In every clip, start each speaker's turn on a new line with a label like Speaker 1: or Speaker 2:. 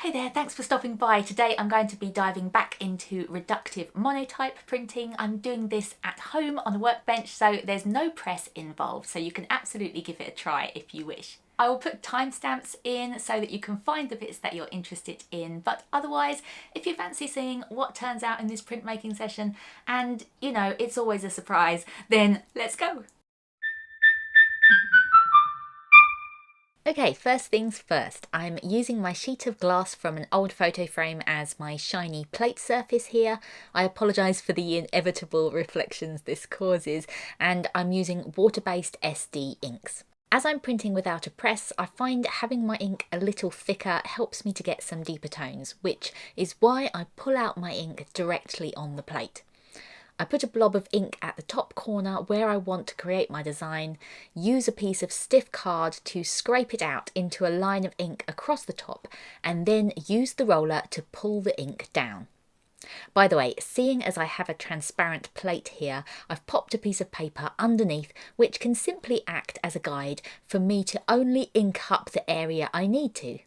Speaker 1: Hey there, thanks for stopping by. Today I'm going to be diving back into reductive monotype printing. I'm doing this at home on a workbench, so there's no press involved, so you can absolutely give it a try if you wish. I will put timestamps in so that you can find the bits that you're interested in, but otherwise, if you fancy seeing what turns out in this printmaking session, and you know, it's always a surprise, then let's go. Okay, first things first, I'm using my sheet of glass from an old photo frame as my shiny plate surface here. I apologise for the inevitable reflections this causes, and I'm using water-based Essdee inks. As I'm printing without a press, I find having my ink a little thicker helps me to get some deeper tones, which is why I pull out my ink directly on the plate. I put a blob of ink at the top corner where I want to create my design, use a piece of stiff card to scrape it out into a line of ink across the top, and then use the roller to pull the ink down. By the way, seeing as I have a transparent plate here, I've popped a piece of paper underneath which can simply act as a guide for me to only ink up the area I need to.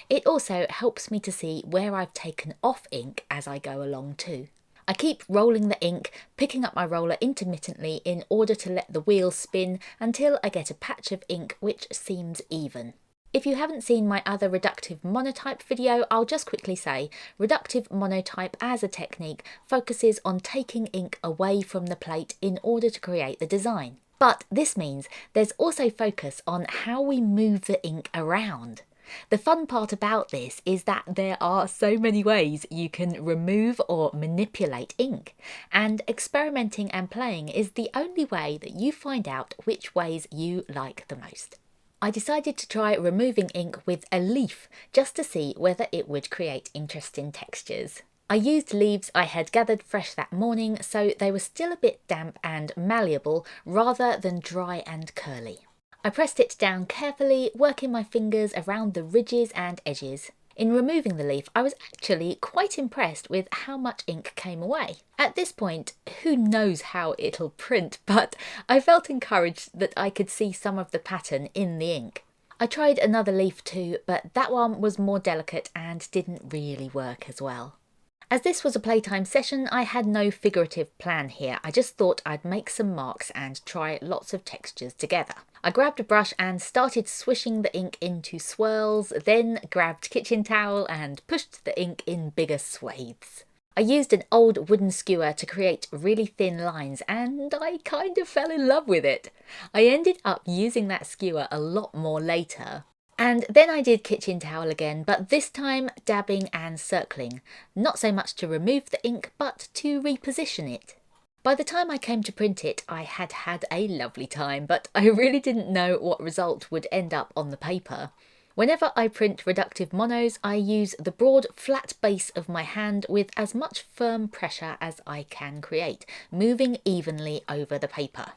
Speaker 1: It also helps me to see where I've taken off ink as I go along too. I keep rolling the ink, picking up my roller intermittently in order to let the wheel spin until I get a patch of ink which seems even. If you haven't seen my other reductive monotype video, I'll just quickly say, reductive monotype as a technique focuses on taking ink away from the plate in order to create the design. But this means there's also focus on how we move the ink around. The fun part about this is that there are so many ways you can remove or manipulate ink, and experimenting and playing is the only way that you find out which ways you like the most. I decided to try removing ink with a leaf just to see whether it would create interesting textures. I used leaves I had gathered fresh that morning, so they were still a bit damp and malleable rather than dry and curly. I pressed it down carefully, working my fingers around the ridges and edges. In removing the leaf, I was actually quite impressed with how much ink came away. At this point, who knows how it'll print, but I felt encouraged that I could see some of the pattern in the ink. I tried another leaf too, but that one was more delicate and didn't really work as well. As this was a playtime session, I had no figurative plan here. I just thought I'd make some marks and try lots of textures together. I grabbed a brush and started swishing the ink into swirls, then grabbed kitchen towel and pushed the ink in bigger swathes. I used an old wooden skewer to create really thin lines, and I kind of fell in love with it. I ended up using that skewer a lot more later. And then I did kitchen towel again, but this time dabbing and circling, not so much to remove the ink, but to reposition it. By the time I came to print it, I had had a lovely time, but I really didn't know what result would end up on the paper. Whenever I print reductive monos, I use the broad, flat base of my hand with as much firm pressure as I can create, moving evenly over the paper.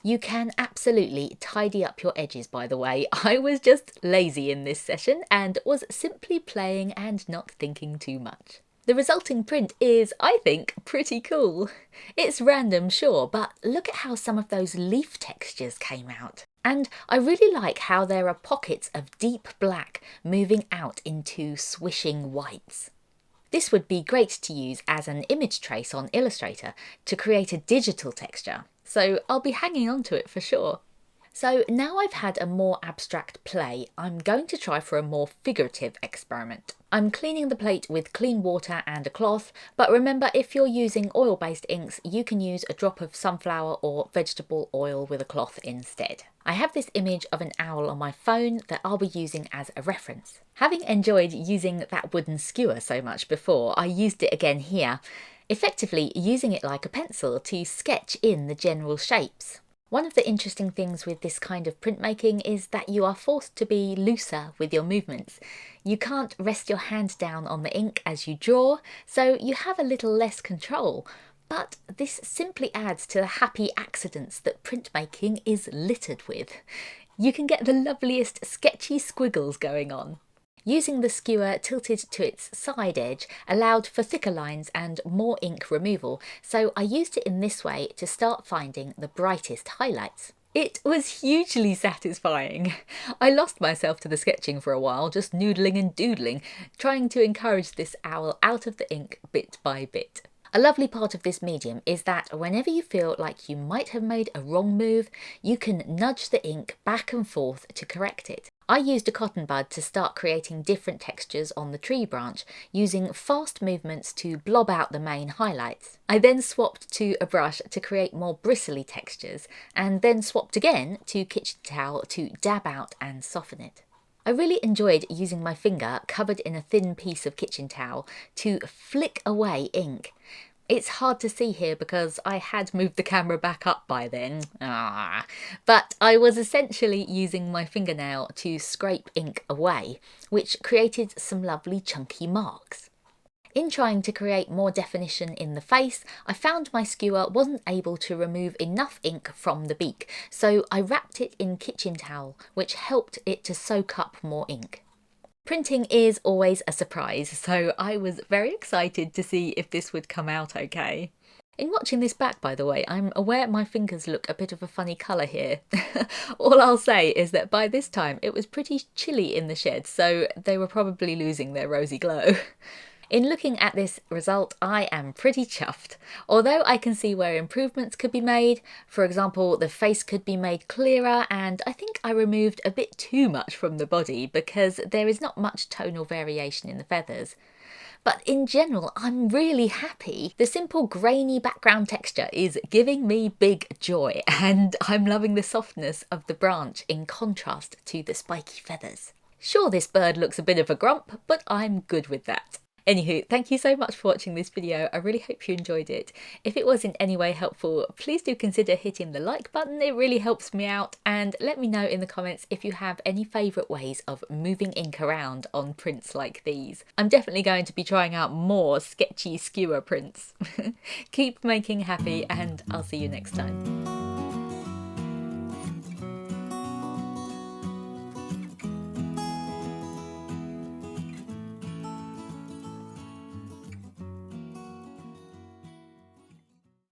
Speaker 1: You can absolutely tidy up your edges, by the way. I was just lazy in this session and was simply playing and not thinking too much. The resulting print is, I think, pretty cool. It's random, sure, but look at how some of those leaf textures came out. And I really like how there are pockets of deep black moving out into swishing whites. This would be great to use as an image trace on Illustrator to create a digital texture, so I'll be hanging on to it for sure. So now I've had a more abstract play, I'm going to try for a more figurative experiment. I'm cleaning the plate with clean water and a cloth, but remember, if you're using oil-based inks, you can use a drop of sunflower or vegetable oil with a cloth instead. I have this image of an owl on my phone that I'll be using as a reference. Having enjoyed using that wooden skewer so much before, I used it again here, effectively using it like a pencil to sketch in the general shapes. One of the interesting things with this kind of printmaking is that you are forced to be looser with your movements. You can't rest your hand down on the ink as you draw, so you have a little less control. But this simply adds to the happy accidents that printmaking is littered with. You can get the loveliest sketchy squiggles going on. Using the skewer tilted to its side edge allowed for thicker lines and more ink removal, so I used it in this way to start finding the brightest highlights. It was hugely satisfying. I lost myself to the sketching for a while, just noodling and doodling, trying to encourage this owl out of the ink bit by bit. A lovely part of this medium is that whenever you feel like you might have made a wrong move, you can nudge the ink back and forth to correct it. I used a cotton bud to start creating different textures on the tree branch, using fast movements to blob out the main highlights. I then swapped to a brush to create more bristly textures, and then swapped again to kitchen towel to dab out and soften it. I really enjoyed using my finger covered in a thin piece of kitchen towel to flick away ink. It's hard to see here because I had moved the camera back up by then, but I was essentially using my fingernail to scrape ink away, which created some lovely chunky marks. In trying to create more definition in the face, I found my skewer wasn't able to remove enough ink from the beak, so I wrapped it in kitchen towel, which helped it to soak up more ink. Printing is always a surprise, so I was very excited to see if this would come out okay. In watching this back, by the way, I'm aware my fingers look a bit of a funny colour here. All I'll say is that by this time it was pretty chilly in the shed, so they were probably losing their rosy glow. In looking at this result, I am pretty chuffed. Although I can see where improvements could be made, for example, the face could be made clearer, and I think I removed a bit too much from the body because there is not much tonal variation in the feathers. But in general, I'm really happy. The simple grainy background texture is giving me big joy, and I'm loving the softness of the branch in contrast to the spiky feathers. Sure, this bird looks a bit of a grump, but I'm good with that. Anywho, thank you so much for watching this video. I really hope you enjoyed it. If it was in any way helpful, please do consider hitting the like button. It really helps me out. And let me know in the comments if you have any favourite ways of moving ink around on prints like these. I'm definitely going to be trying out more sketchy skewer prints. Keep making happy, and I'll see you next time.